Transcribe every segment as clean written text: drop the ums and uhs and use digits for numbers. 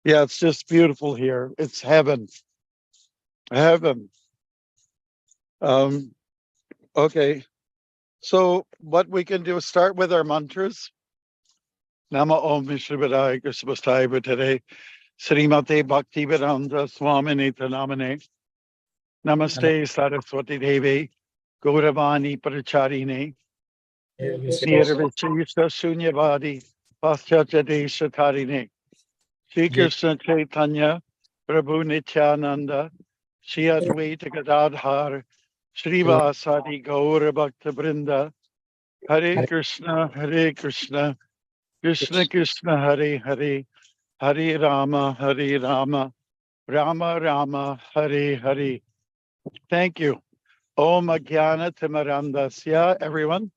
Yeah, it's just beautiful here. It's heaven. Heaven. Um, okay. So what we can do is start with our mantras. Nama Om Vishnu Padaya Krishna today. Srimate Bhaktimarga Swami Bhagavat. Namaste Saraswati Devi. Gauravani Pracharine. Nirvishishta Shunyavadi. Paschatadesha Tarine. Shri Krishna Chaitanya. Prabhu Nityananda. Shri Advaita Gadadhar. Srivasadi Gaura Bhakta Brinda. Hare Krishna, Krishna Krishna, Hare Hare, Hare Rama, Rama Rama, Hare Hare. Thank you. Om Jnana Timarandasya, everyone.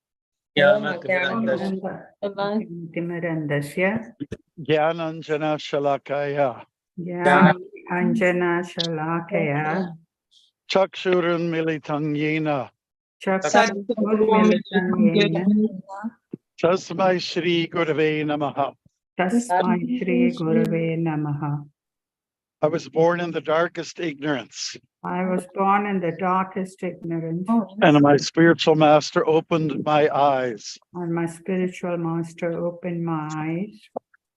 Timarandasya. Jnananjana Shalakaya. Anjana Shalakaya. Chakshurun Militang Yena. Tasmai Shri Gurave Namaha. Tasmai Shri Gurave Namaha. I was born in the darkest ignorance. I was born in the darkest ignorance. And my spiritual master opened my eyes. And my spiritual master opened my eyes.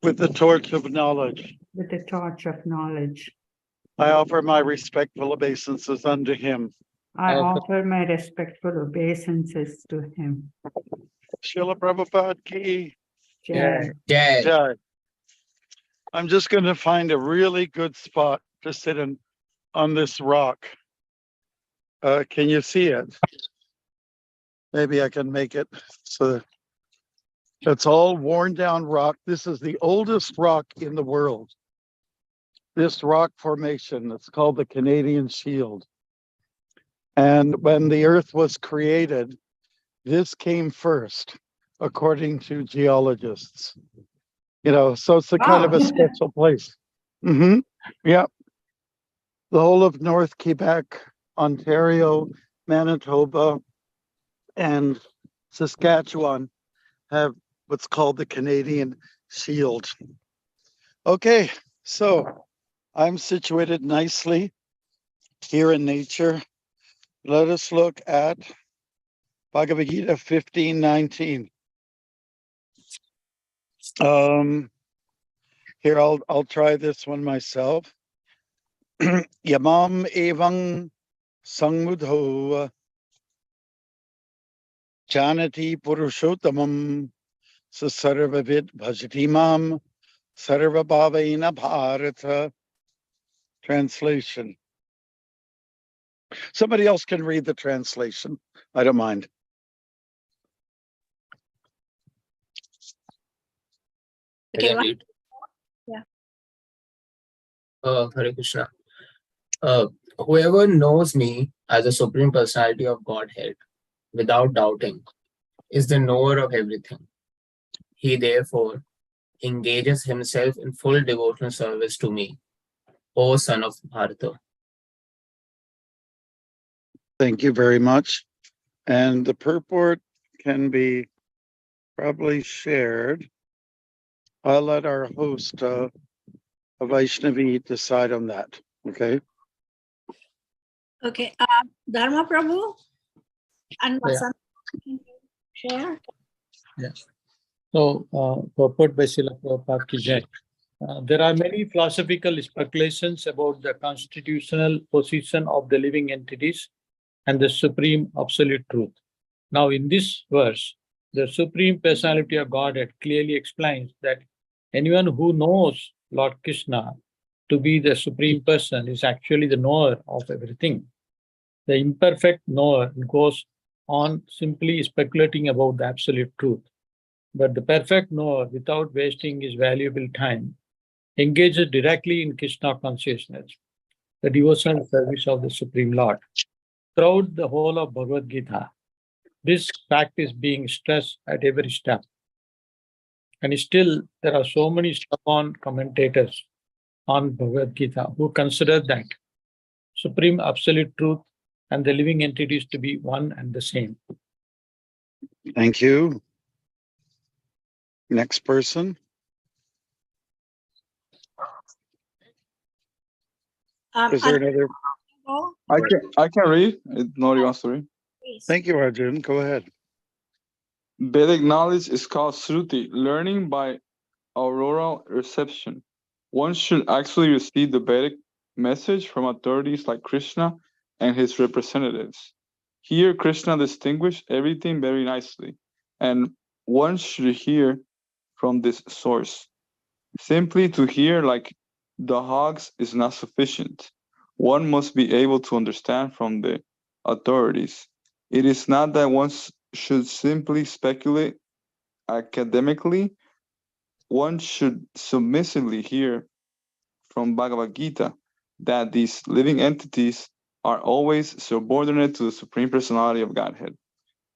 With the torch of knowledge. With the torch of knowledge. I offer my respectful obeisances unto him. I offer my respectful obeisances to him. Srila Prabhupada ki Jai. Jai. I'm just going to find a really good spot to sit in on this rock. Can you see it? Maybe I can make it so it's all worn down rock. This is the oldest rock in the world. This rock formation, it's called the Canadian Shield. And when the earth was created, this came first, according to geologists. You know, so it's a kind of a special place. Yeah. The whole of North Quebec, Ontario, Manitoba, and Saskatchewan have what's called the Canadian Shield. Okay, so I'm situated nicely here in nature. Let us look at Bhagavad Gita 15:19. Here I'll try this one myself. Yamam evang sangmudho janati purushottamam sarvavid bhajatimam sarvabhavaina bharata. Translation. Somebody else can read the translation. I don't mind. Okay, read. Yeah. Hare Krishna. Whoever knows me as a Supreme Personality of Godhead without doubting is the knower of everything. He therefore engages himself in full devotional service to me, O son of Bharata. Thank you very much. And the purport can be probably shared. I'll let our host, Vaishnavi, decide on that. Okay. Okay. Dharma Prabhu and Vasant, can you share? Yes. So, purport by Srila Prabhupada ki Jai. There are many philosophical speculations about the constitutional position of the living entities and the supreme absolute truth. Now, in this verse, the Supreme Personality of Godhead clearly explains that anyone who knows Lord Krishna to be the Supreme Person is actually the knower of everything. The imperfect knower goes on simply speculating about the absolute truth. But the perfect knower, without wasting his valuable time, engages directly in Krishna consciousness, the devotional service of the Supreme Lord. Throughout the whole of Bhagavad Gita, this fact is being stressed at every step. And still, there are so many stubborn commentators on Bhagavad Gita who consider that Supreme Absolute Truth and the living entities to be one and the same. Thank you. Next person. Is there another? Go, I can read. Nobody wants to read. please. Thank you, Arjun. Go ahead. Vedic knowledge is called Sruti, learning by auroral reception. One should actually receive the Vedic message from authorities like Krishna and his representatives. Here, Krishna distinguished everything very nicely, and one should hear from this source. Simply to hear like the hogs is not sufficient. One must be able to understand from the authorities. It is not that one should simply speculate academically. One should submissively hear from Bhagavad Gita that these living entities are always subordinate to the Supreme Personality of Godhead.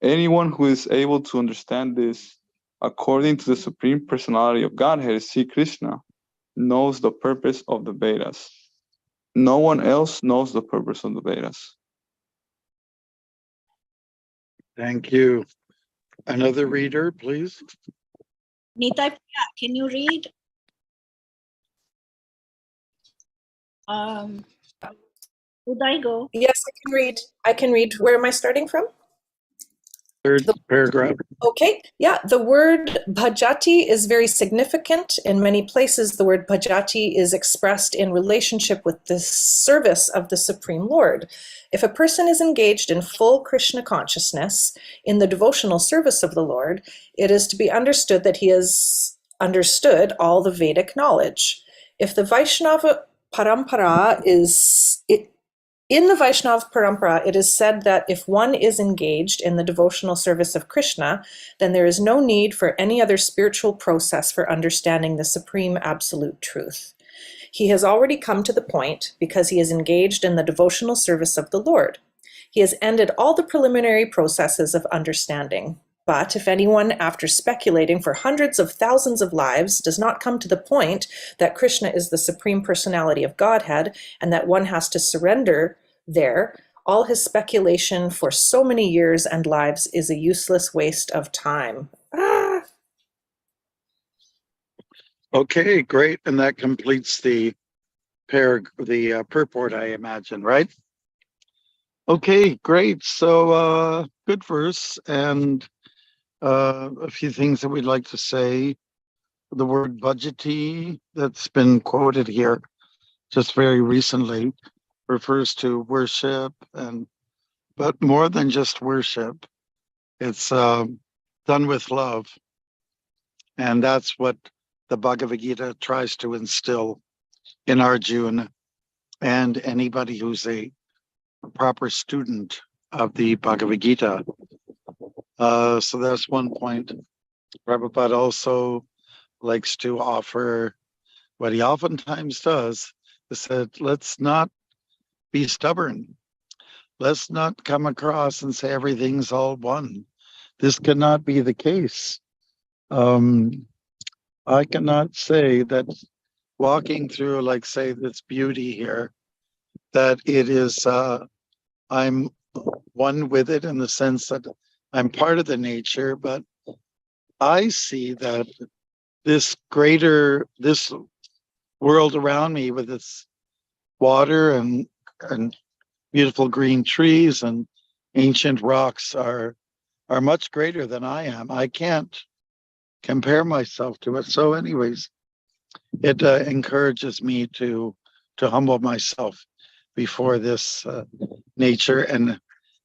Anyone who is able to understand this according to the Supreme Personality of Godhead, Sri Krishna, knows the purpose of the Vedas. No one else knows the purpose of the Vedas. Thank you. Another reader, please. Nitai Priya, can you read? Uday, go. Yes, I can read. I can read. Where am I starting from? Third paragraph. Okay, yeah, the word bhajati is very significant. In many places, the word bhajati is expressed in relationship with the service of the Supreme Lord. If a person is engaged in full Krishna consciousness in the devotional service of the Lord, it is to be understood that he has understood all the Vedic knowledge. If the Vaishnava parampara in the Vaishnava Parampara, it is said that if one is engaged in the devotional service of Krishna, then there is no need for any other spiritual process for understanding the supreme absolute truth. He has already come to the point because he is engaged in the devotional service of the Lord. He has ended all the preliminary processes of understanding. But if anyone, after speculating for hundreds of thousands of lives, does not come to the point that Krishna is the Supreme Personality of Godhead and that one has to surrender there, all his speculation for so many years and lives is a useless waste of time. Okay, great. And that completes the purport, I imagine, right? Okay, great. So good verse, and a few things that we'd like to say. The word bhajati that's been quoted here just very recently refers to worship, but more than just worship, it's done with love. And that's what the Bhagavad Gita tries to instill in Arjuna and anybody who's a proper student of the Bhagavad Gita. So that's one point. Prabhupada also likes to offer what he oftentimes does, is said, let's not be stubborn. Let's not come across and say everything's all one. This cannot be the case. I cannot say that walking through, like, say, this beauty here, that it is, I'm one with it in the sense that I'm part of the nature, but I see that this world around me with its water and beautiful green trees and ancient rocks are much greater than I am. I can't compare myself to it. So anyways, it encourages me to humble myself before this nature and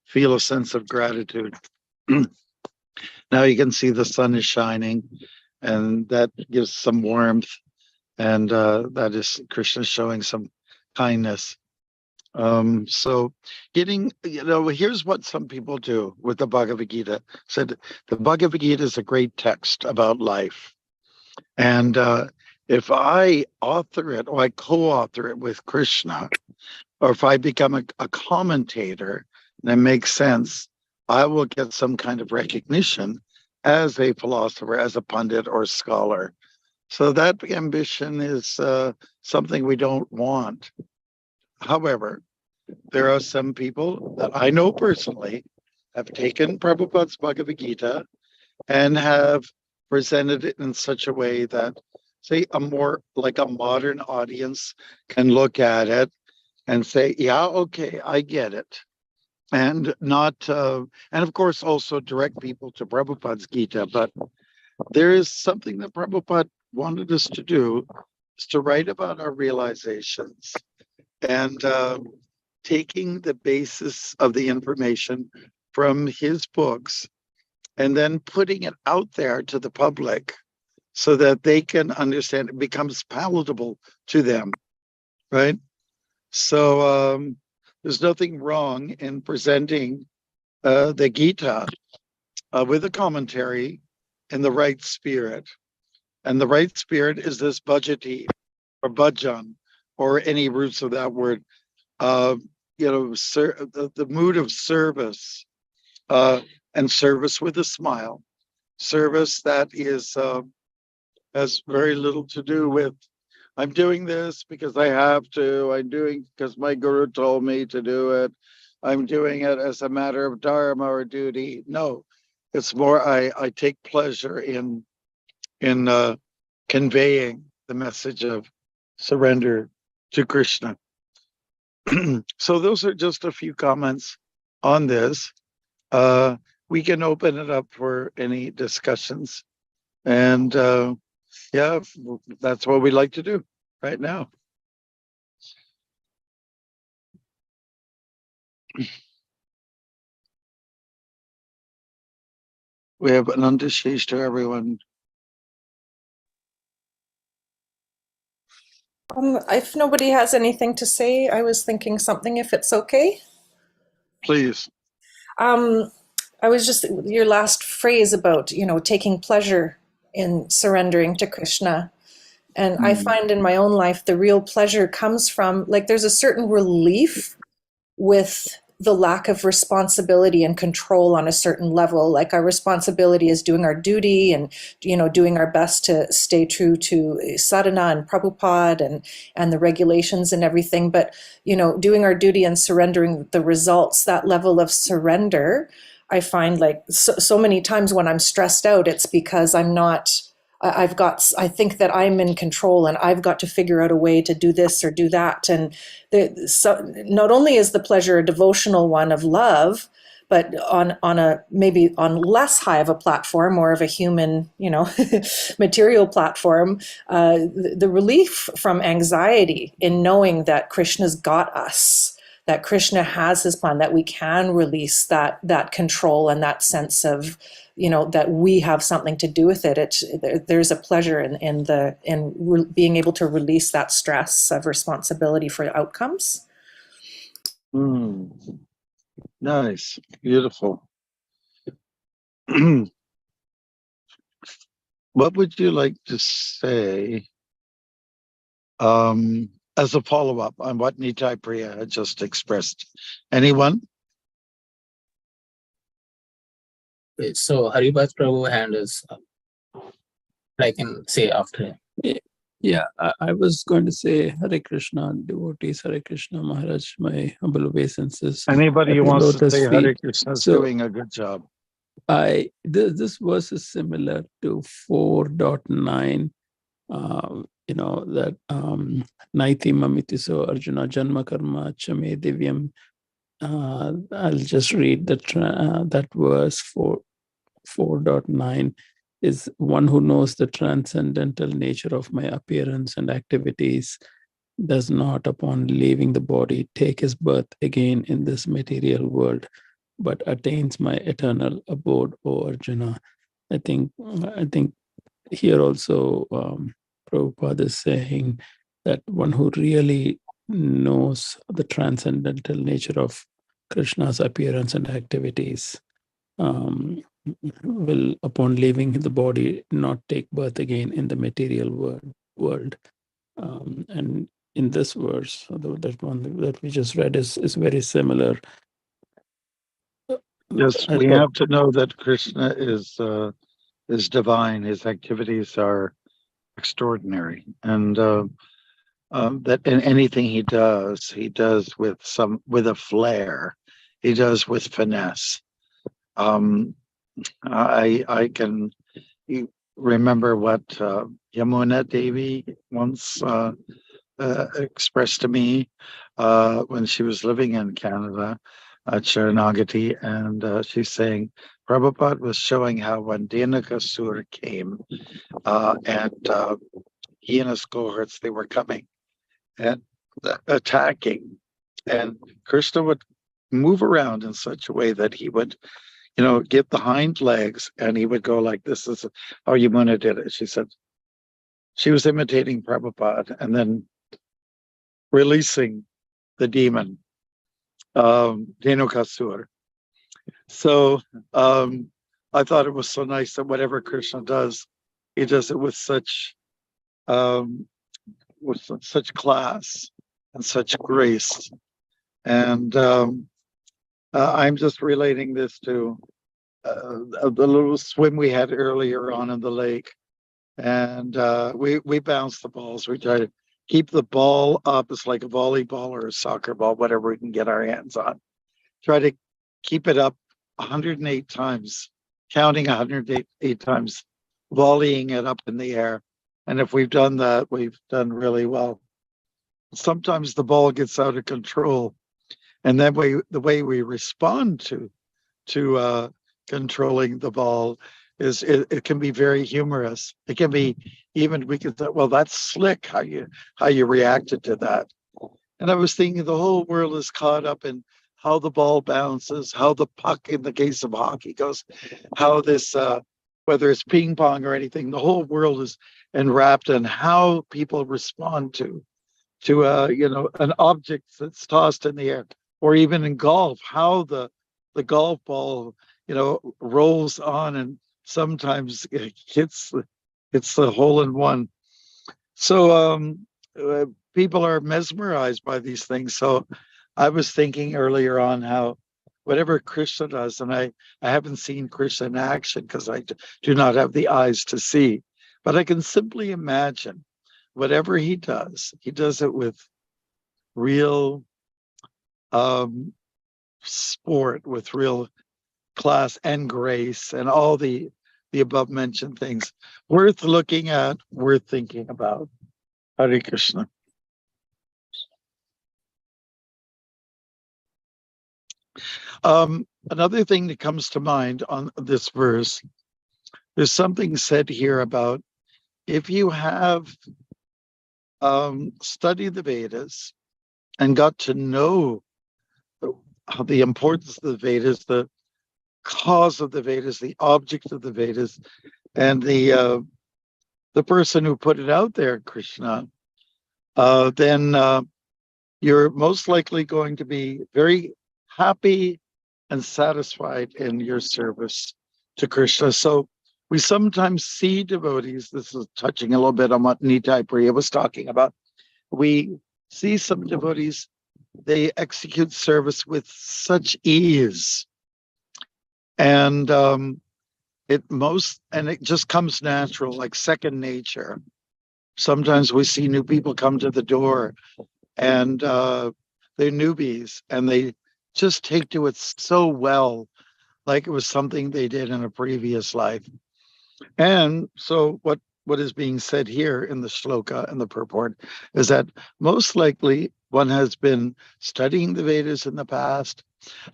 feel a sense of gratitude. Now you can see the sun is shining, and that gives some warmth, and that is Krishna showing some kindness. So getting, here's what some people do with the Bhagavad Gita. Said the Bhagavad Gita is a great text about life. And if I author it or I co-author it with Krishna, or if I become a commentator that makes sense, I will get some kind of recognition as a philosopher, as a pundit or scholar. So that ambition is something we don't want. However, there are some people that I know personally have taken Prabhupada's Bhagavad Gita and have presented it in such a way that, say, a more like a modern audience can look at it and say, yeah, okay, I get it. And not, and of course, also direct people to Prabhupada's Gita. But there is something that Prabhupada wanted us to do, is to write about our realizations and taking the basis of the information from his books and then putting it out there to the public so that they can understand, it becomes palatable to them, right? So there's nothing wrong in presenting the Gita with a commentary in the right spirit. And the right spirit is this bhajati or bhajan or any roots of that word. The mood of service and service with a smile. Service that is has very little to do with I'm doing this because I have to. I'm doing because my guru told me to do it. I'm doing it as a matter of dharma or duty. No, it's more I take pleasure in conveying the message of surrender to Krishna. So those are just a few comments on this. We can open it up for any discussions. And yeah, that's what we like to do right now. We have an undershish to everyone. If nobody has anything to say, I was thinking something, if it's okay. Please. I was just, your last phrase about, taking pleasure in surrendering to Krishna. And I find in my own life, the real pleasure comes from, like, there's a certain relief with the lack of responsibility and control on a certain level. Like, our responsibility is doing our duty and, doing our best to stay true to sadhana and Prabhupada and the regulations and everything. But, doing our duty and surrendering the results, that level of surrender, I find, like, so many times when I'm stressed out, it's because I think that I'm in control and I've got to figure out a way to do this or do that. And so not only is the pleasure a devotional one of love, but maybe on less high of a platform, more of a human, material platform, the relief from anxiety in knowing that Krishna's got us, that Krishna has his plan, that we can release that control and that sense of, that we have something to do with it. There's a pleasure in being able to release that stress of responsibility for outcomes. Nice, beautiful. What would you like to say as a follow-up on what Nitai Priya had just expressed? Anyone? Okay, so Haribas Prabhu hand is up. I can say after him. Yeah, I was going to say Hare Krishna, devotees, Hare Krishna, Maharaj, my humble obeisances. Anybody who At the wants to lotus say Hare feet. Krishna is So- doing a good job. This verse is similar to 4.9. That Naiti Mamiti so Arjuna Janma Karma Chame Divyam. I'll just read that verse 4.9 is one who knows the transcendental nature of my appearance and activities does not, upon leaving the body, take his birth again in this material world, but attains my eternal abode, O Arjuna. I think here also Prabhupada is saying that one who really knows the transcendental nature of Krishna's appearance and activities will, upon leaving the body, not take birth again in the material world. And in this verse, that one that we just read is very similar. Yes, we have to know that Krishna is divine. His activities are extraordinary, and that in anything he does with a flair. He does with finesse. I can remember what Yamuna Devi once expressed to me when she was living in Canada at Sharanagati, and she's saying Prabhupada was showing how when Dhenukasura came and he and his cohorts, they were coming and attacking, and Krishna would move around in such a way that he would, get the hind legs and he would go like this. Is how Yamuna did it. She said she was imitating Prabhupada and then releasing the demon, Dhenukasura. So I thought it was so nice that whatever Krishna does, he does it with such class and such grace. And I'm just relating this to the little swim we had earlier on in the lake. And we bounce the balls. We try to keep the ball up. It's like a volleyball or a soccer ball, whatever we can get our hands on. Try to keep it up 108 times, counting 108 times, volleying it up in the air. And if we've done that, we've done really well. Sometimes the ball gets out of control, and then the way we respond to controlling the ball is it can be very humorous. It can be even, we could say, well, that's slick how you reacted to that. And I was thinking the whole world is caught up in how the ball bounces, how the puck in the case of hockey goes, how this whether it's ping pong or anything, the whole world is enwrapped in how people respond to an object that's tossed in the air, or even in golf, how the golf ball rolls on and sometimes it hits the hole in one. So people are mesmerized by these things. So I was thinking earlier on how whatever Krishna does, and I haven't seen Krishna in action because I do not have the eyes to see, but I can simply imagine whatever he does it with real sport, with real class and grace, and all the above mentioned things. Worth looking at, worth thinking about. Hare Krishna. Another thing that comes to mind on this verse, there's something said here about if you have studied the Vedas and got to know the importance of the Vedas, the cause of the Vedas, the object of the Vedas, and the person who put it out there, Krishna, then you're most likely going to be very happy and satisfied in your service to Krishna. So we sometimes see devotees, this is touching a little bit on what Nitai Priya was talking about. We see some devotees, they execute service with such ease. And it just comes natural, like second nature. Sometimes we see new people come to the door and they're newbies and they just take to it so well, like it was something they did in a previous life. And so what is being said here in the shloka and the purport is that most likely one has been studying the Vedas in the past,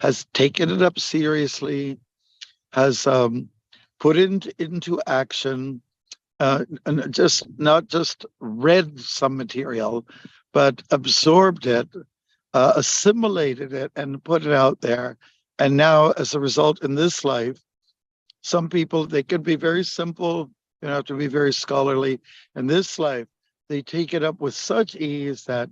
has taken it up seriously, has put it into action, and just not just read some material, but absorbed it, assimilated it, and put it out there. And now, as a result, in this life, some people, they can be very simple, you don't have to be very scholarly. In this life, they take it up with such ease that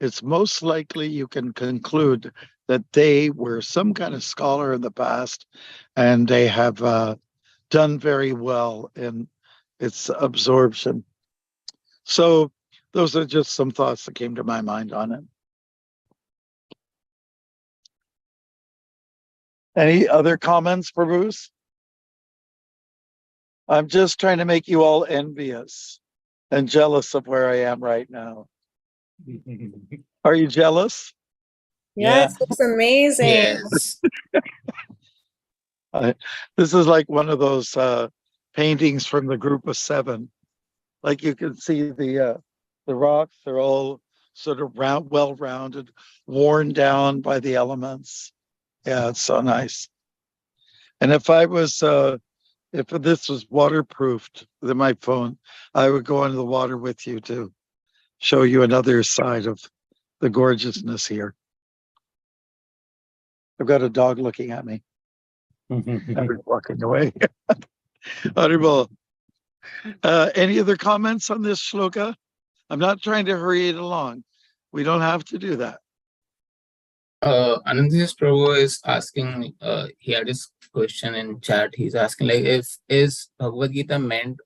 it's most likely you can conclude that they were some kind of scholar in the past and they have done very well in its absorption. So those are just some thoughts that came to my mind on it. Any other comments, Prabhus? I'm just trying to make you all envious and jealous of where I am right now. Are you jealous? Yes, it's amazing. Yes. This is like one of those paintings from the group of seven. Like you can see the rocks are all sort of well-rounded, worn down by the elements. Yeah, it's so nice. And if this was waterproofed, my phone, I would go into the water with you to show you another side of the gorgeousness here. I've got a dog looking at me. I'm walking away. Audible. Any other comments on this shloka? I'm not trying to hurry it along. We don't have to do that. Anandasis Prabhu is asking, he had his question in chat. He's asking, like, is Bhagavad Gita meant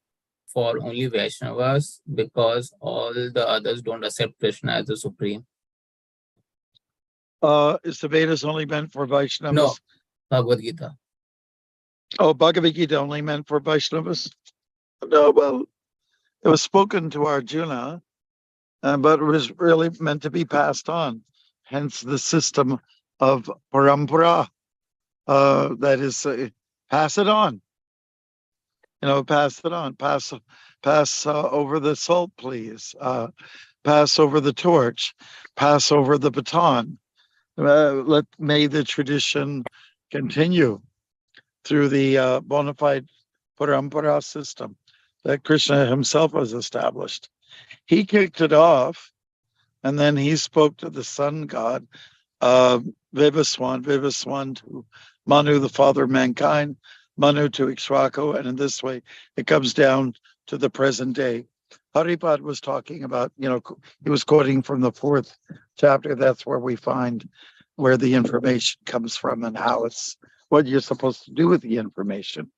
for only Vaishnavas because all the others don't accept Krishna as the supreme? Is the Vedas only meant for Vaishnavas? No, Bhagavad Gita. Oh, Bhagavad Gita only meant for Vaishnavas? No, well, it was spoken to Arjuna, but it was really meant to be passed on. Hence the system of parampara. That is, pass it on. Pass it on. Pass over the salt, please. Pass over the torch. Pass over the baton. May the tradition continue through the bona fide parampara system that Krishna himself has established. He kicked it off, and then he spoke to the sun god, Vivaswan to Manu, the father of mankind, Manu to Ikshvaku, and in this way it comes down to the present day. Haripad was talking about, he was quoting from the 4th chapter. That's where we find where the information comes from and what you're supposed to do with the information.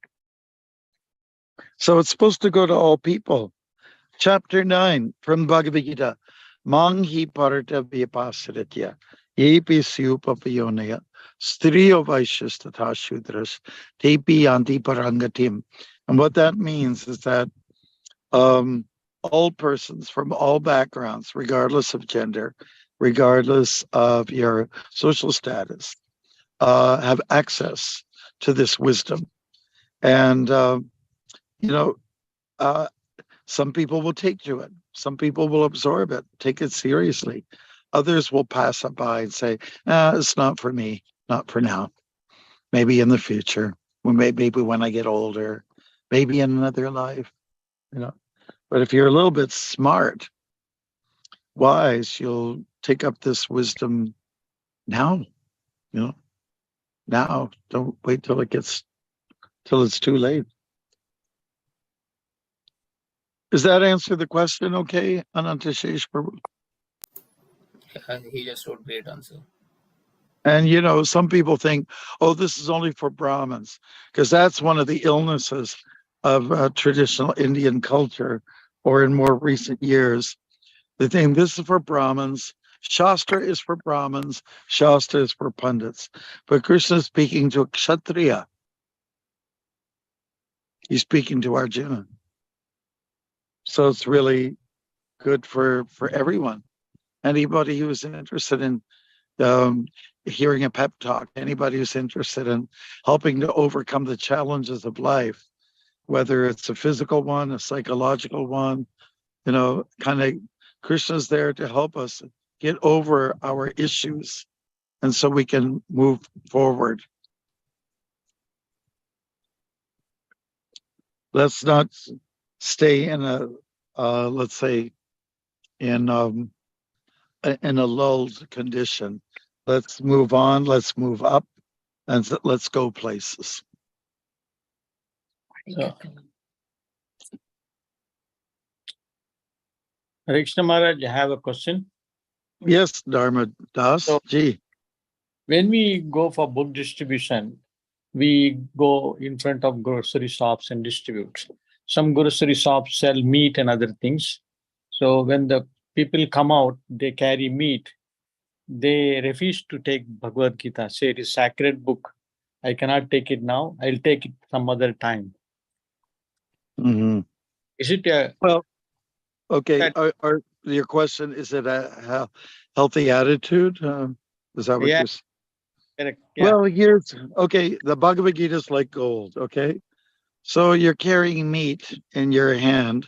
So it's supposed to go to all people. Chapter 9 from Bhagavad Gita. Manghi parata vyapasritya yepi syupapayonaya striyo vaishyas tatha shudras tepi yanti parangatim. And what that means is that all persons from all backgrounds, regardless of gender, regardless of your social status, have access to this wisdom. And, some people will take to it. Some people will absorb it, take it seriously. Others will pass it by and say, it's not for me, not for now. Maybe in the future, maybe when I get older, maybe in another life, But if you're a little bit smart, wise, you'll take up this wisdom now, now. Don't wait till it's too late. Does that answer the question okay, Anantashesh Prabhu? He just wrote great answer. And some people think, oh, this is only for Brahmins, because that's one of the illnesses of traditional Indian culture, or in more recent years. They think this is for Brahmins, Shastra is for Brahmins, Shastra is for Pandits. But Krishna is speaking to a Kshatriya. He's speaking to Arjuna. So it's really good for everyone. Anybody who's interested in hearing a pep talk, anybody who's interested in helping to overcome the challenges of life, whether it's a physical one, a psychological one, Krishna's there to help us get over our issues, and so we can move forward. Let's not stay in let's say, in a lulled condition. Let's move on, let's move up, and let's go places. Hare Krishna Maharaj, I have a question. Yes, Dharma Das. When we go for book distribution, we go in front of grocery shops and distribute. Some grocery shops sell meat and other things. So when the people come out, they carry meat. They refuse to take Bhagavad Gita, say it is sacred book. I cannot take it now. I'll take it some other time. Mm-hmm. Is it a... Well, okay. Your question, is it a healthy attitude? Is that what you're saying? Correct. Yeah. Well, the Bhagavad Gita is like gold, okay? So you're carrying meat in your hand,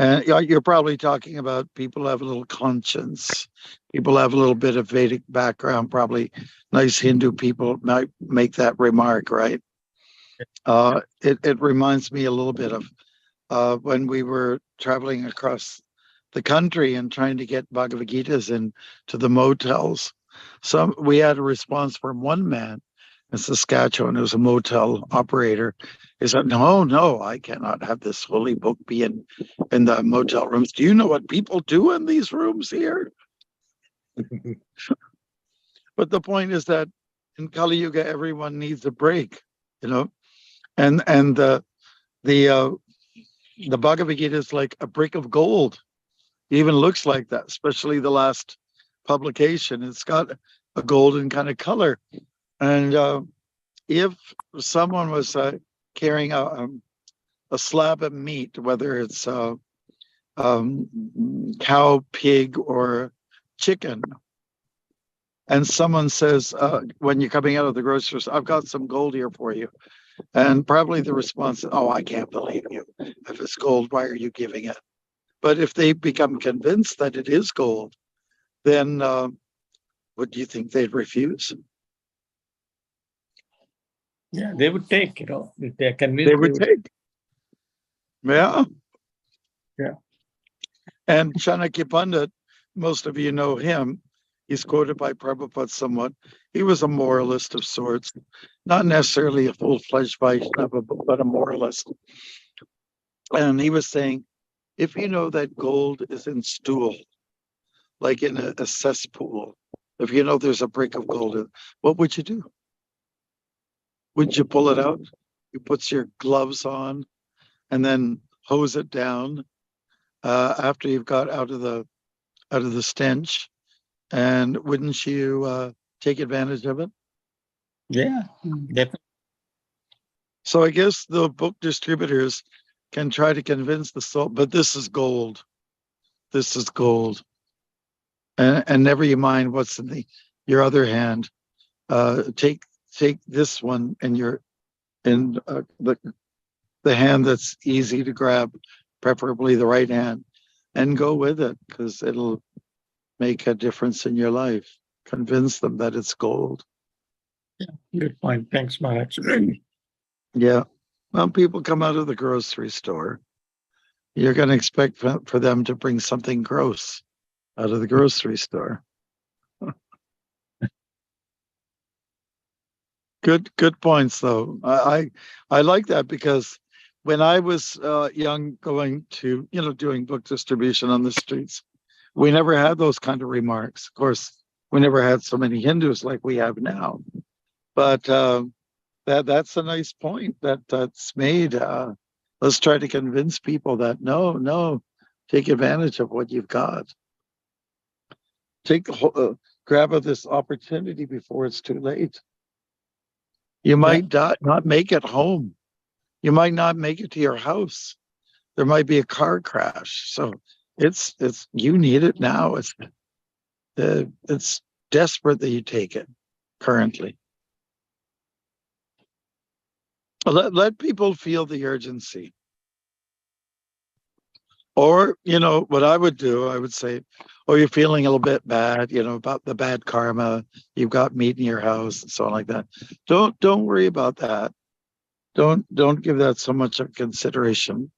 And you're probably talking about people who have a little conscience, people who have a little bit of Vedic background, probably nice Hindu people might make that remark, right? It reminds me a little bit of when we were traveling across the country and trying to get Bhagavad Gitas into the motels. We had a response from one man in Saskatchewan, who was a motel operator. He said, no, I cannot have this holy book be in the motel rooms. Do you know what people do in these rooms here? But the point is that in Kali Yuga, everyone needs a break, and the Bhagavad Gita is like a brick of gold. It even looks like that, especially the last publication. It's got a golden kind of color. And if someone was carrying a slab of meat, whether it's cow, pig, or chicken, and someone says, when you're coming out of the grocery store, I've got some gold here for you. And probably the response is, oh, I can't believe you. If it's gold, why are you giving it? But if they become convinced that it is gold, then what do you think they'd refuse? Yeah, they would take, if they're convinced. They would take. Yeah. Yeah. And Chanakya Pandit, most of you know him. He's quoted by Prabhupada somewhat. He was a moralist of sorts, not necessarily a full-fledged Vaishnava, but a moralist. And he was saying, if you know that gold is in stool, like in a cesspool, if you know there's a brick of gold, what would you do? Would you pull it out? You put your gloves on and then hose it down after you've got out of the stench. And wouldn't you take advantage of it? Yeah, definitely. So I guess the book distributors can try to convince the soul, but this is gold. This is gold. And never you mind what's in your other hand. Take this one and the hand that's easy to grab, preferably the right hand, and go with it, because it'll make a difference in your life. Convince them that it's gold. Yeah, good point. Thanks, Maharaj. Yeah. Well, people come out of the grocery store. You're going to expect for them to bring something gross out of the grocery store. Good points, though. I like that, because when I was young, going to doing book distribution on the streets, we never had those kind of remarks. Of course, we never had so many Hindus like we have now. But that's a nice point that's made. Let's try to convince people that no, take advantage of what you've got. Grab of this opportunity before it's too late. You might not make it home. You might not make it to your house. There might be a car crash. So it's you need it now. It's desperate that you take it currently. Let people feel the urgency. Or, what I would do, I would say, oh, you're feeling a little bit bad, about the bad karma. You've got meat in your house and so on like that. Don't worry about that. Don't give that so much of consideration.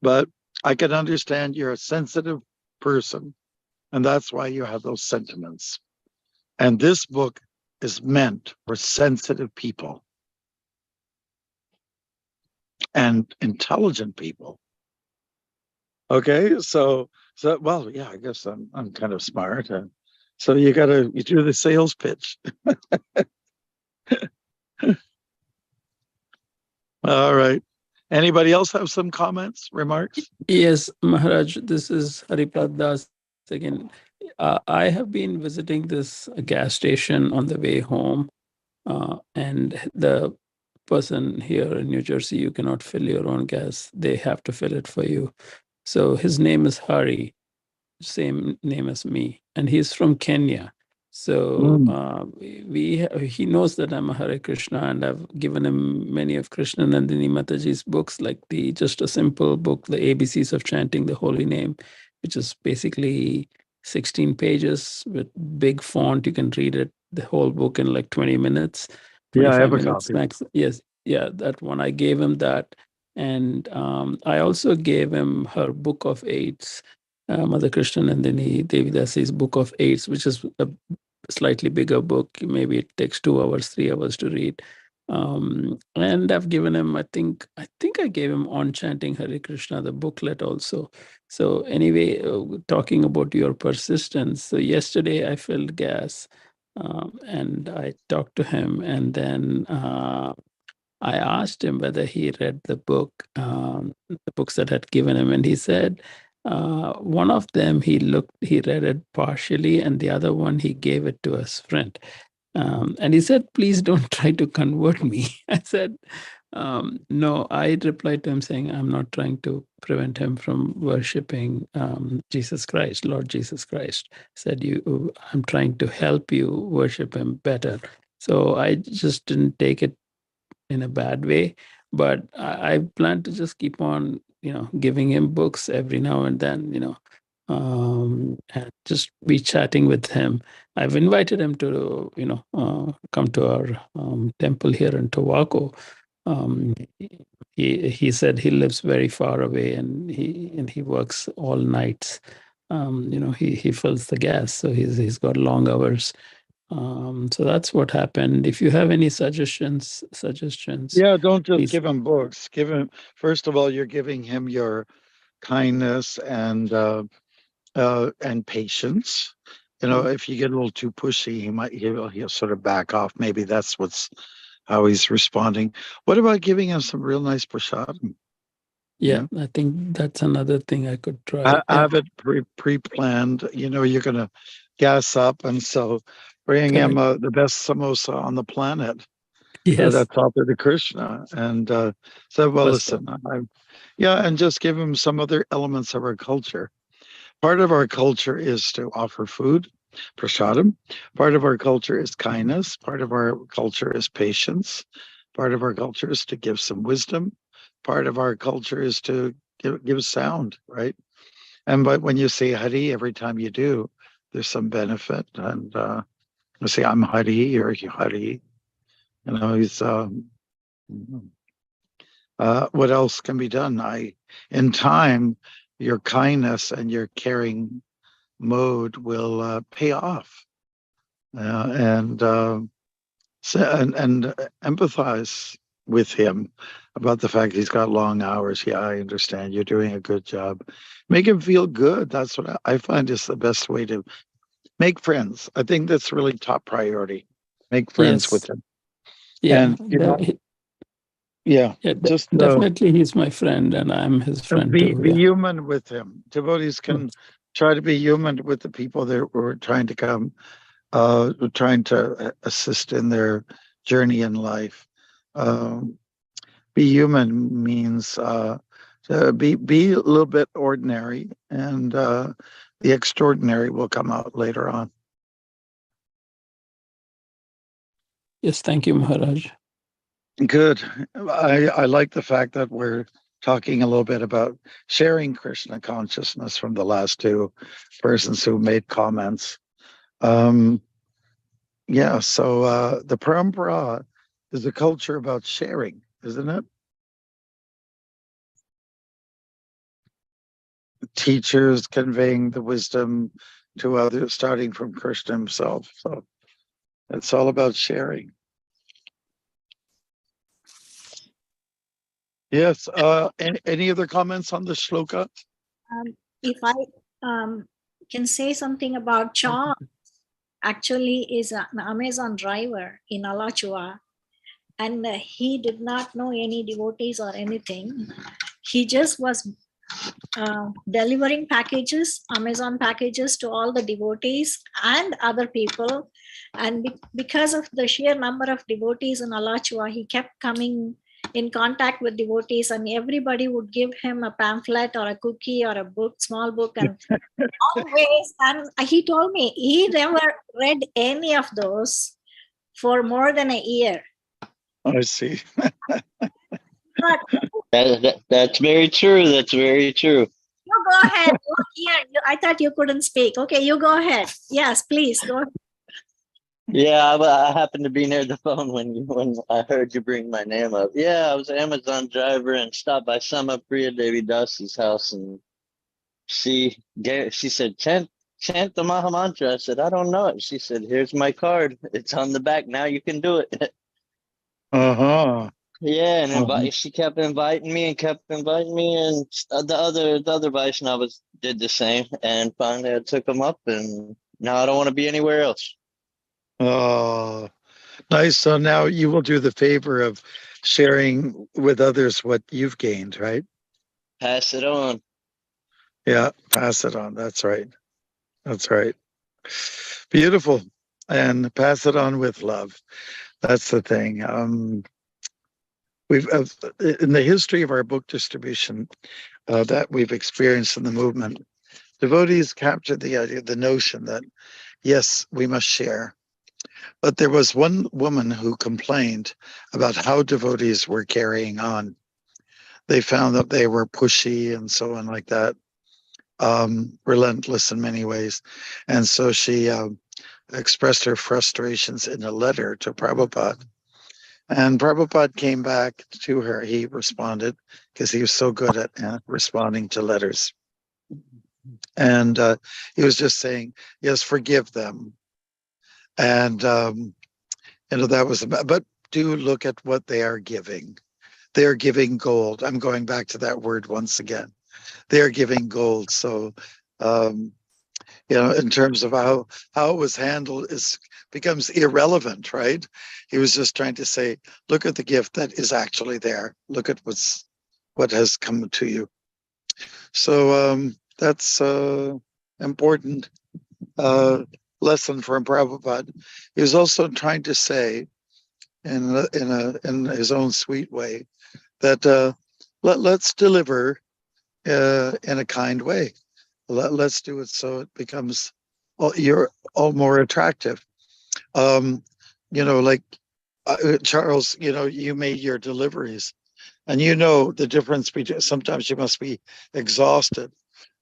But I can understand you're a sensitive person, and that's why you have those sentiments. And this book is meant for sensitive people and intelligent people. Okay, so well, yeah, I guess I'm kind of smart. So you do the sales pitch. All right. Anybody else have some comments, remarks? Yes, Maharaj, this is Haripad Das again. I have been visiting this gas station on the way home, and the person here in New Jersey, you cannot fill your own gas. They have to fill it for you. So his name is Hari, same name as me, and he's from Kenya. So he knows that I'm a Hare Krishna, and I've given him many of Krishna Nandini Mataji's books, like just a simple book, the ABCs of Chanting the Holy Name, which is basically 16 pages with big font. You can read it, the whole book, in like 20 minutes, Yeah, I 25 have a minutes copy. max. Yes, yeah, that one. I gave him that. And I also gave him her Book of Eights, Mother Krishna Nandini Devidasi's Book of Eights, which is a slightly bigger book. Maybe it takes 2 hours, 3 hours to read. And I've given him, I think I gave him On Chanting Hare Krishna, the booklet also. So anyway, talking about your persistence. So yesterday I filled gas, and I talked to him, and then I asked him whether he read the books that I had given him, and he said one of them he read it partially, and the other one he gave it to his friend. And he said, "Please don't try to convert me." I said, "No." I replied to him saying, "I'm not trying to prevent him from worshiping Jesus Christ, Lord Jesus Christ." I said, I'm trying to help you worship him better." So I just didn't take it in a bad way, but I plan to just keep on, giving him books every now and then, and just be chatting with him. I've invited him to, come to our temple here in Tobacco. He said he lives very far away, and he works all nights. He fills the gas, so he's got long hours. So that's what happened. If you have any suggestions, Yeah, don't just please. give him books. Give him, first of all, you're giving him your kindness and patience. If you get a little too pushy, he'll sort of back off. Maybe that's how he's responding. What about giving him some real nice prasadam? Yeah, I think that's another thing I could try. Yeah. Have it pre-planned. You're gonna gas up, and so bring him the best samosa on the planet. Yes. That's offered to Krishna, and say, well, listen, and just give him some other elements of our culture. Part of our culture is to offer food, prasadam. Part of our culture is kindness. Part of our culture is patience. Part of our culture is to give some wisdom. Part of our culture is to give sound, right? But when you say Hari, every time you do, there's some benefit. And you say, I'm Hari, or Hari. He's what else can be done? In time, your kindness and your caring mode will pay off, and empathize with him about the fact he's got long hours. Yeah, I understand. You're doing a good job. Make him feel good. That's what I find is the best way to make friends. I think that's really top priority. Make friends with him. Yeah. And just definitely he's my friend, and I'm his friend be too. human with him. Devotees can try to be human with the people that were trying to come, trying to assist in their journey in life. Be human means to be a little bit ordinary, and the extraordinary will come out later on. Yes, thank you, Maharaj. Good. I like the fact that we're talking a little bit about sharing Krishna consciousness from the last two persons who made comments. So the parampara is a culture about sharing, isn't it? Teachers conveying the wisdom to others, starting from Krishna himself. So it's all about sharing. Yes. Any other comments on the shloka? If I can say something about John, actually is an Amazon driver in Alachua, and he did not know any devotees or anything. He just was delivering packages, Amazon packages, to all the devotees and other people. And because of the sheer number of devotees in Alachua, he kept coming in contact with devotees, and everybody would give him a pamphlet or a cookie or a book, small book, and always. And he told me he never read any of those for more than a year. I see. But That's very true. That's very true. you go ahead. I thought you couldn't speak. Okay, you go ahead. Yes, please go ahead. Yeah, I happened to be near the phone when I heard you bring my name up. Yeah, I was an Amazon driver and stopped by Sama Priya Devi Dasi's house, and she said, chant the Maha Mantra. I said, I don't know it. She said, here's my card. It's on the back. Now you can do it. Uh-huh. Yeah, and Uh-huh. she kept inviting me, and the other Vaishnavas did the same, and finally I took them up, and now I don't want to be anywhere else. Oh, nice. So now you will do the favor of sharing with others what you've gained, right? Pass it on. Yeah, pass it on. That's right. That's right. Beautiful. And pass it on with love. That's the thing. We've in the history of our book distribution that we've experienced in the movement, devotees captured the idea, the notion that yes, we must share. But there was one woman who complained about how devotees were carrying on. They found that they were pushy and so on like that, relentless in many ways. And so she expressed her frustrations in a letter to Prabhupada. And Prabhupada came back to her. He responded because he was so good at responding to letters. And he was just saying, yes, forgive them. And, that was, but do look at what they are giving. They are giving gold. I'm going back to that word once again. They are giving gold. So, in terms of how it was handled becomes irrelevant, right? He was just trying to say, look at the gift that is actually there. Look at what has come to you. So that's important lesson from Prabhupada. He was also trying to say, in his own sweet way, that let's deliver in a kind way. Let's do it so it becomes all more attractive. Like Charles, you made your deliveries, and the difference between sometimes you must be exhausted,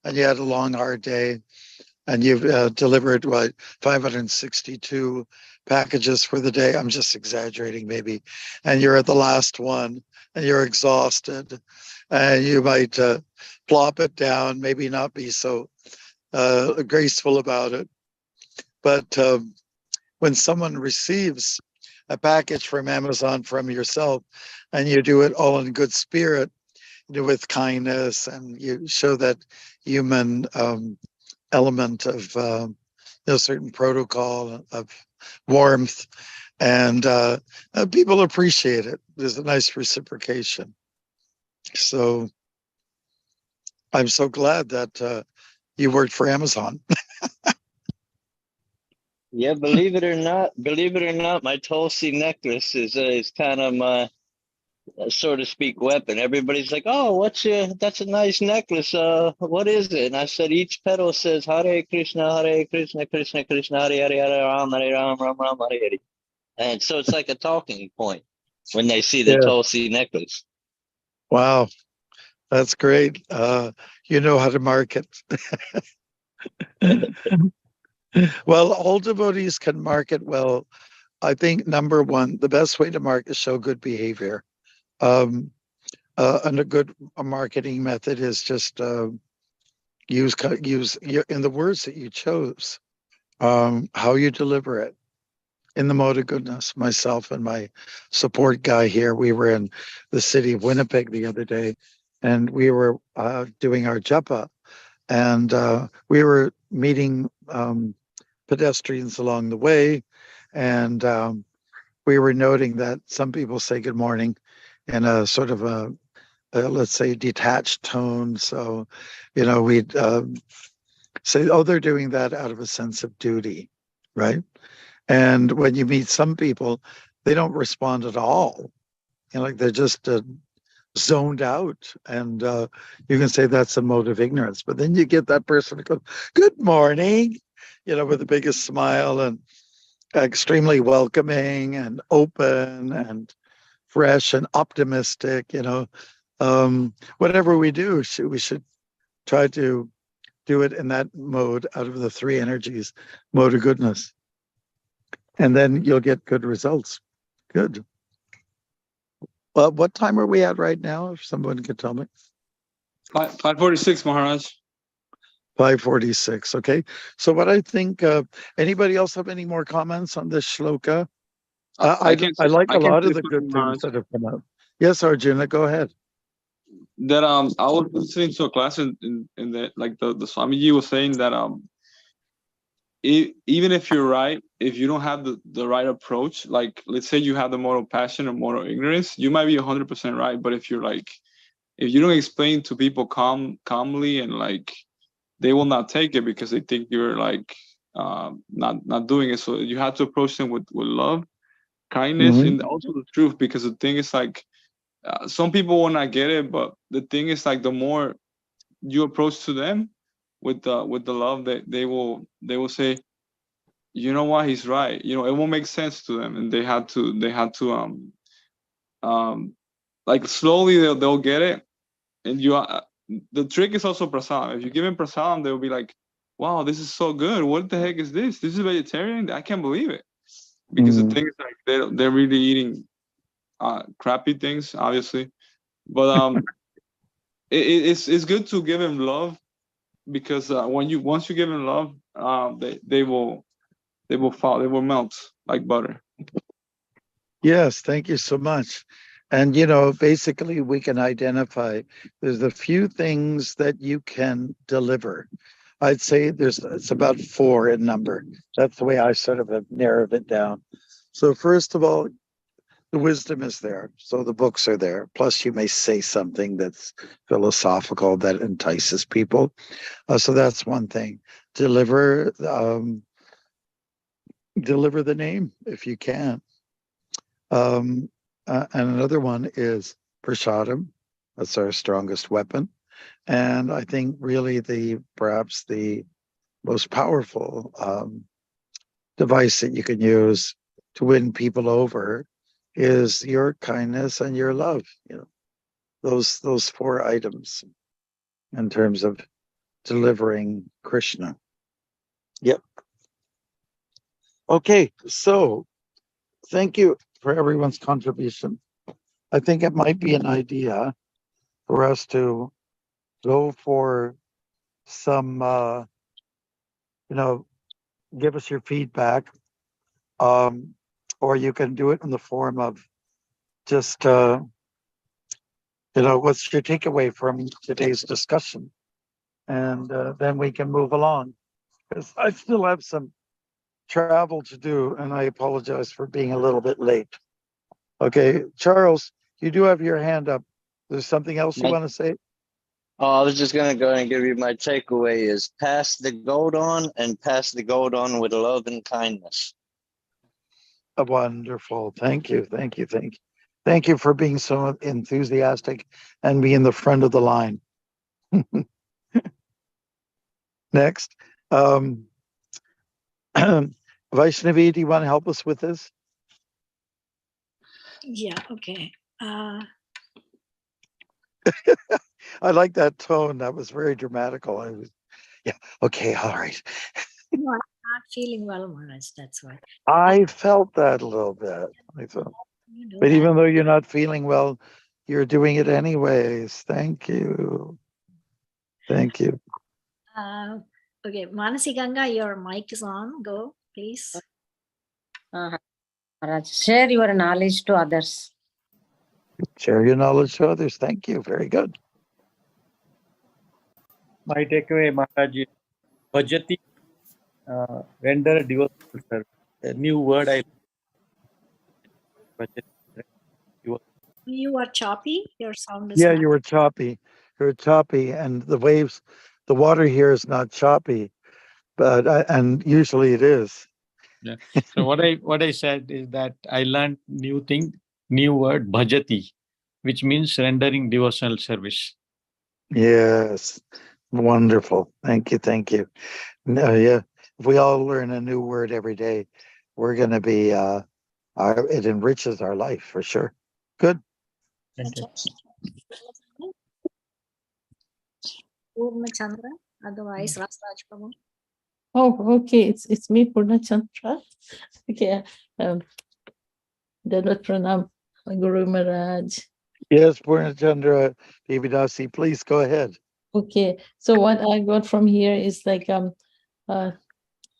and you had a long hard day, and you've delivered 562 packages for the day. I'm just exaggerating maybe, and you're at the last one, and you're exhausted, and you might plop it down, maybe not be so graceful about it. But when someone receives a package from Amazon from yourself, and you do it all in good spirit, with kindness, and you show that human element of certain protocol of warmth, and people appreciate it. There's a nice reciprocation. So I'm so glad that you worked for Amazon. Yeah, believe it or not, my Tulsi necklace is kind of my, so to speak, weapon. Everybody's like, "Oh, that's a nice necklace. What is it?" And I said, each petal says Hare Krishna, Krishna Krishna, Hare Ram, Ram Ram, Hare Hare. And so it's like a talking point when they see the Tulsi necklace. Wow, that's great. You know how to market. Well, all devotees can market well. I think number one, the best way to market is show good behavior. And a good marketing method is just use in the words that you chose, how you deliver it in the mode of goodness. Myself and my support guy here, we were in the city of Winnipeg the other day, and we were doing our japa, and we were meeting pedestrians along the way, and we were noting that some people say good morning in a sort of a let's say detached tone. So, we'd say, oh, they're doing that out of a sense of duty, right? And when you meet some people, they don't respond at all. like they're just zoned out, and you can say that's a mode of ignorance. But then you get that person who goes, "Good morning," with the biggest smile and extremely welcoming and open and fresh and optimistic. Whatever we do, we should try to do it in that mode out of the three energies, mode of goodness. And then you'll get good results. Good. Well, what time are we at right now? If someone could tell me. 5:46, Maharaj. 5:46. Okay. So what I think, anybody else have any more comments on this shloka? I like a lot of the good things that have come out. Yes, Arjuna, go ahead. That I was listening to a class in the the Swamiji was saying that even if you're right, if you don't have the right approach, like let's say you have the moral passion or moral ignorance, you might be 100% right. But if you don't explain to people calmly and they will not take it because they think you're not doing it. So you have to approach them with love, kindness, and also the truth. Because the thing is some people will not get it, but the thing is the more you approach to them with the love, that they will say, you know what, he's right. It won't make sense to them, and they had to slowly they'll get it. And the trick is also prasadam. If you give them prasadam, they'll be like, wow, this is so good. What the heck is this? This is vegetarian? I can't believe it. Because the thing is they're really eating crappy things, obviously. But it's good to give him love, because once you give him love, they will melt like butter. Yes, thank you so much. And basically we can identify there's a few things that you can deliver. I'd say it's about 4 in number. That's the way I sort of have narrowed it down. So first of all, the wisdom is there. So the books are there. Plus you may say something that's philosophical that entices people. So that's one thing. Deliver the name if you can. And another one is prasadam. That's our strongest weapon. And I think really perhaps the most powerful device that you can use to win people over is your kindness and your love. Those 4 items in terms of delivering Krishna. Yep. Okay, so thank you for everyone's contribution. I think it might be an idea for us to go for some, give us your feedback, or you can do it in the form of just, what's your takeaway from today's discussion? And then we can move along, because I still have some travel to do, and I apologize for being a little bit late. Okay, Charles, you do have your hand up. There's something else you want to say? Oh, I was just going to go and give you my takeaway is pass the gold on, and pass the gold on with love and kindness. Wonderful. Thank you. Thank you. Thank you for being so enthusiastic and being the front of the line. Next. Vaishnavi, do you want to help us with this? Yeah, okay. I like that tone. That was very dramatical. Okay, all right. No, I'm not feeling well, Maharaj, that's why. I felt that a little bit. But even though you're not feeling well, you're doing it anyways. Thank you. Thank you. Okay, Manasi Ganga, your mic is on. Go, please. Maharaj, share your knowledge to others. Share your knowledge to others. Thank you. Very good. My takeaway, Maharaj, is Bhajati, render devotional service. A new word I Bhajati. You are choppy. Your sound is Yeah, not. you were choppy. You're choppy, and the waves, the water here is not choppy, but and usually it is. Yeah. So what I said is that I learned new thing. new word bhajati, which means rendering devotional service. Yes. Wonderful. Thank you. Thank you. No, yeah. If we all learn a new word every day, we're going to be, it enriches our life for sure. Good. Thank you. Purna Chandra, otherwise Raj Prabhu. Oh, okay. It's me, Purna Chandra. Okay. Dandavat Pranam, Guru Maharaj. Yes, Purnachandra Devidasi, please go ahead. Okay. So what I got from here is like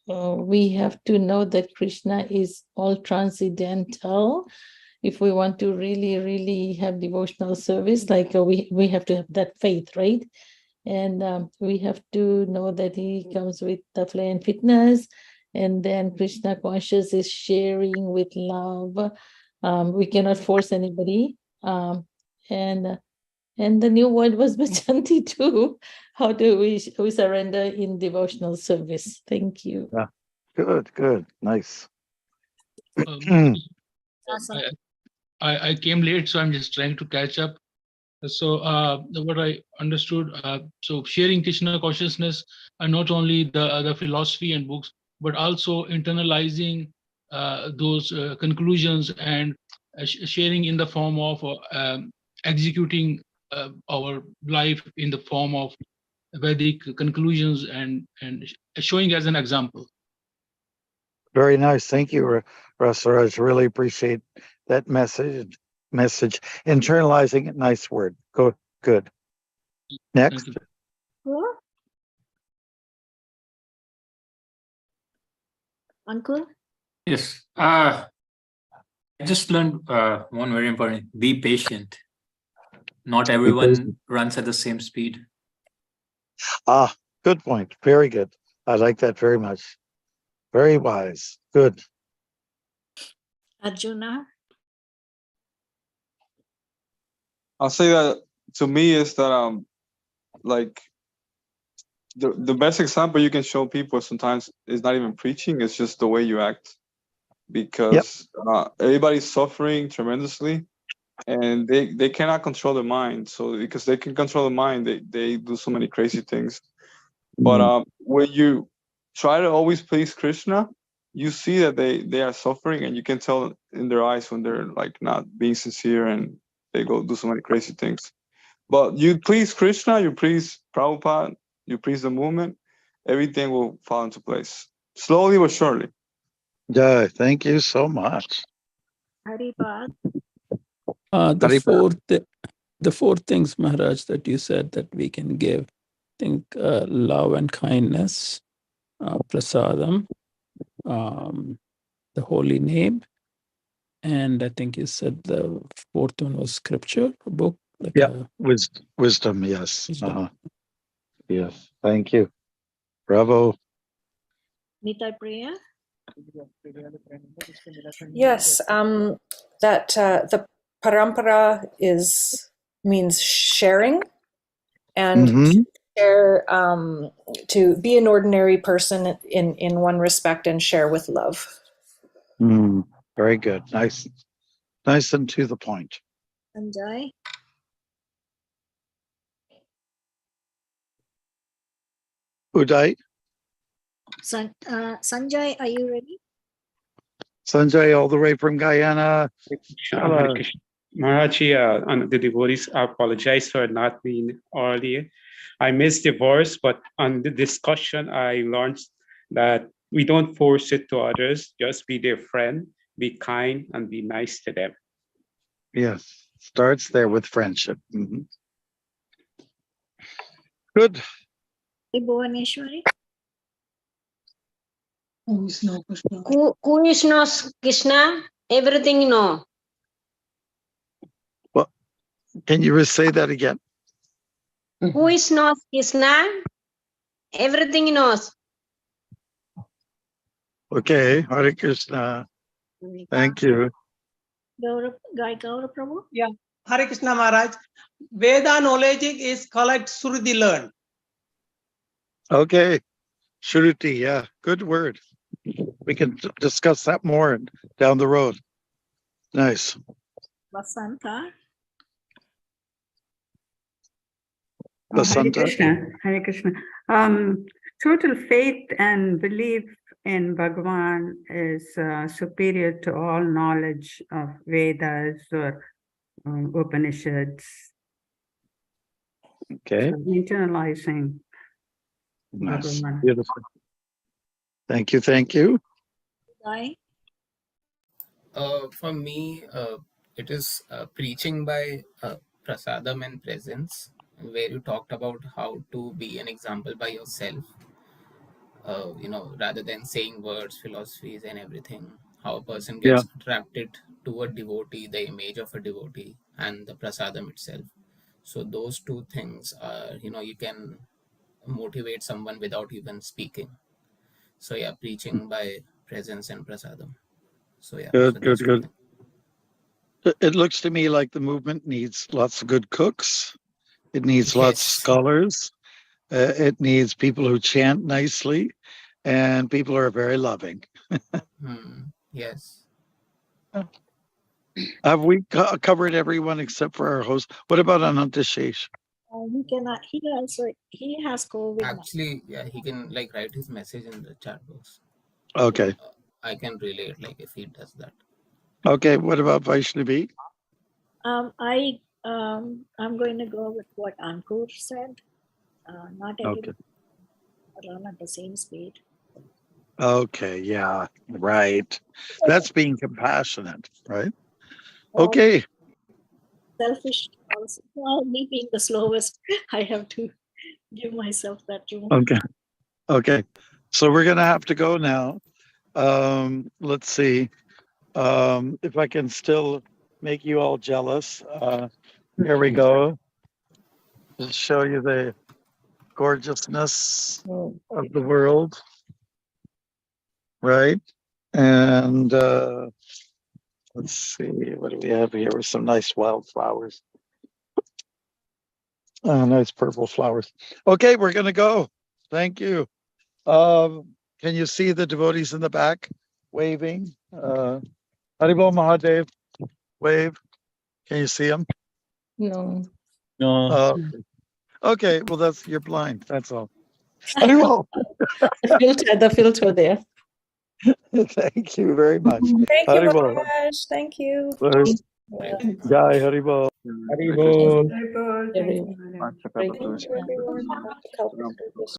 we have to know that Krishna is all transcendental. If we want to really, really have devotional service, like we have to have that faith, right? And we have to know that he comes with the flame and fitness, and then Krishna conscious is sharing with love. We cannot force anybody. And the new word was bhajanti too. How do we surrender in devotional service? Thank you. Yeah. Good. Nice. I came late, so I'm just trying to catch up. So what I understood, so sharing Krishna consciousness, and not only the philosophy and books, but also internalizing those conclusions and sharing in the form of executing our life in the form of Vedic conclusions and showing as an example. Very nice. Thank you, Rasaraj. Really appreciate that message. Internalizing it, nice word. Good. Next. Thank you. Who? Uncle? Yes. I just learned one very important: be patient. Not everyone runs at the same speed. Good point. Very good. I like that very much. Very wise. Good. Arjuna? I'll say that to me is that like the best example you can show people sometimes is not even preaching, it's just the way you act. Because everybody's suffering tremendously and they cannot control the mind. So because they can control the mind, they do so many crazy things. But when you try to always please Krishna, you see that they are suffering, and you can tell in their eyes when they're like not being sincere and they go do so many crazy things. But you please Krishna, you please Prabhupada, you please the movement, everything will fall into place. Slowly but surely. Yeah, thank you so much. Haripad? The four things, Maharaj, that you said that we can give. I think love and kindness, prasadam, the holy name, and I think you said the fourth one was scripture, a book. Like Wisdom, yes. Wisdom. Yes, thank you. Bravo. Nitai Priya? Yes, that the parampara means sharing, and to share, to be an ordinary person in one respect and share with love. Very good. Nice and to the point. Sanjay? Uday? Sanjay, are you ready? Sanjay, all the way from Guyana. Maharaj, the devotees, I apologize for not being earlier. I missed the verse, but on the discussion, I learned that we don't force it to others, just be their friend, be kind, and be nice to them. Yes, starts there with friendship. Good. Bhuvaneshwari? Who is knows Krishna? Everything know. Well, can you say that again? Who is knows Krishna? Everything knows. Okay, Hare Krishna. Thank you. Gaurav Prabhu? Yeah, Hare Krishna Maharaj. Veda knowledge is called Shruti learn. Okay, Shruti, yeah, good word. We can discuss that more down the road. Nice. Vasanta. Oh, Hare Basanta. Krishna, Hare Krishna. Total faith and belief in Bhagavan is superior to all knowledge of Vedas or Upanishads. Okay. So internalizing Nice. Bhagavan. Beautiful. Thank you. Thank you. Guy. For me, it is preaching by prasadam and presence, where you talked about how to be an example by yourself. Rather than saying words, philosophies, and everything, how a person Yeah. gets attracted to a devotee, the image of a devotee, and the prasadam itself. So those two things are, you can motivate someone without even speaking. So yeah, preaching by presence and prasadam. So yeah, Good, so good, these two good. things. It looks to me like the movement needs lots of good cooks. It needs lots of Yes. scholars. It needs people who chant nicely, and people who are very loving. Yes. Have we covered everyone except for our host? What about Anantashesh? He cannot. He has COVID now. Actually, yeah, he can write his message in the chat box. Okay. I can relay it if he does that. Okay. What about Vaishnavi? I'm going to go with what Ankur said. Not everybody run at the same speed. Okay. Yeah. Right. That's being compassionate, right? Okay. Selfish also. Well, me being the slowest, I have to give myself that room. Okay. Okay. So we're gonna have to go now. Let's see. If I can still make you all jealous. Here we go. Just show you the gorgeousness of the world. Right. And let's see, what do we have here? With some nice wildflowers. Nice purple flowers. Okay, we're gonna go. Thank you. Can you see the devotees in the back waving? Haribol Mahadev, wave. Can you see them? No. No. Okay, well you're blind. That's all. Haribol. The filter there. Thank you very much. Thank you, Haribol. Maharaj. Thank you. Jai Haribol. Haribol. Very good. Thank you, Maharaj. Thank you, everyone.